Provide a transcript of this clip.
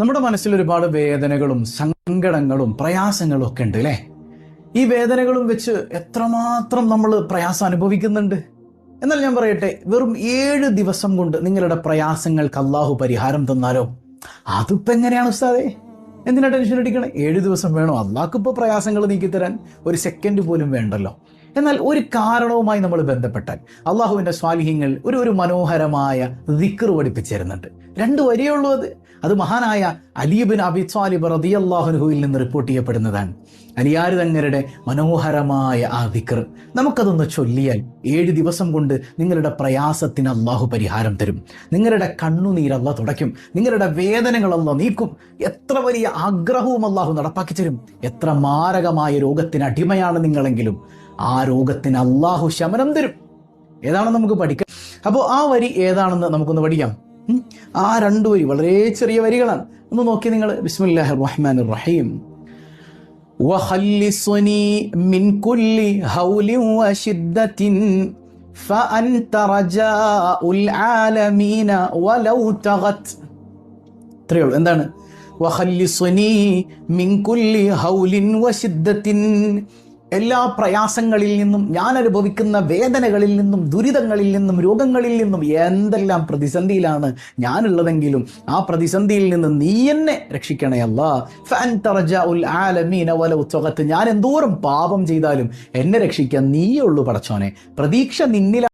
നമ്മുടെ മനസ്സിൽ ഒരുപാട് വേദനകളും സങ്കടങ്ങളും പ്രയാസങ്ങളും ഒക്കെ ഉണ്ട് അല്ലേ? ഈ വേദനകളും വെച്ച് എത്രമാത്രം നമ്മൾ പ്രയാസം അനുഭവിക്കുന്നുണ്ട്. എന്നാൽ ഞാൻ പറയട്ടെ, വെറും 7 ദിവസം കൊണ്ട് നിങ്ങളുടെ പ്രയാസങ്ങൾക്ക് അള്ളാഹു പരിഹാരം തന്നാലോ? അതിപ്പോ എങ്ങനെയാണ് ഉസ്താദേ? എന്തിനാ ടെൻഷൻ അടിക്കണേ? 7 ദിവസം വേണോ? അള്ളാഹ്ക്കിപ്പോൾ പ്രയാസങ്ങൾ നീക്കിത്തരാൻ ഒരു സെക്കൻഡ് പോലും വേണ്ടല്ലോ. എന്നാൽ ഒരു കാരണവുമായി നമ്മൾ ബന്ധപ്പെട്ടാൽ അള്ളാഹുവിൻ്റെ സ്വാലിഹ്യങ്ങൾ ഒരു മനോഹരമായ ദിക്ർ പഠിപ്പിച്ചു തരുന്നുണ്ട്. 2 വരിയേ ഉള്ളൂ. അത് മഹാനായ അലി ഇബ്നു അബി ത്വാലിബ് റളിയല്ലാഹു അൻഹുവിൽ നിന്ന് റിപ്പോർട്ട് ചെയ്യപ്പെടുന്നതാണ്. അലിയാർ തങ്ങളുടെ മനോഹരമായ ആ ദിക്ർ നമുക്കതൊന്ന് ചൊല്ലിയാൽ 7 ദിവസം കൊണ്ട് നിങ്ങളുടെ പ്രയാസത്തിന് അള്ളാഹു പരിഹാരം തരും. നിങ്ങളുടെ കണ്ണുനീർ അള്ളാഹു തുടയ്ക്കും. നിങ്ങളുടെ വേദനകൾ അള്ളാഹു നീക്കും. എത്ര വലിയ ആഗ്രഹവും അള്ളാഹു നടപ്പാക്കി തരും. എത്ര മാരകമായ രോഗത്തിന് അടിമയാണ് നിങ്ങളെങ്കിലും ആ രോഗത്തിന് അള്ളാഹു ശമനം തരും. ഏതാണെന്ന് നമുക്ക് പഠിക്കാം. അപ്പോൾ ആ വരി ഏതാണെന്ന് നമുക്കൊന്ന് പഠിക്കാം. ആ 2 വരി വളരെ ചെറിയ വരികളാണ്. ഒന്ന് നോക്കി നിങ്ങൾ. ബിസ്മില്ലാഹിർ റഹ്മാനിർ റഹീം. വഖല്ലിസ്നി മിൻ കുല്ലി ഹൗലിൻ വശിദ്ദത്തിൻ ഫഅൻത റജാഉൽ ആലമീന വലൗ തഗത്. ഇത്രയേ ഉള്ളൂ. എന്താണ്? വഖല്ലിസ്നി മിൻ കുല്ലി ഹൗലിൻ വശിദ്ദത്തിൻ, എല്ലാ പ്രയാസങ്ങളിൽ നിന്നും, ഞാൻ അനുഭവിക്കുന്ന വേദനകളിൽ നിന്നും, ദുരിതങ്ങളിൽ നിന്നും, രോഗങ്ങളിൽ നിന്നും, എന്തെല്ലാം പ്രതിസന്ധിയിലാണ് ഞാനുള്ളതെങ്കിലും ആ പ്രതിസന്ധിയിൽ നിന്ന് നീ എന്നെ രക്ഷിക്കണേ അല്ലാ. ഫഅൻത റജാഉൽ ആലമീന വലൗ തഗത്, ഞാൻ എന്തോരം പാപം ചെയ്താലും എന്നെ രക്ഷിക്കാൻ നീയേ ഉള്ളൂ പടച്ചോനെ. പ്രതീക്ഷ നിന്നിൽ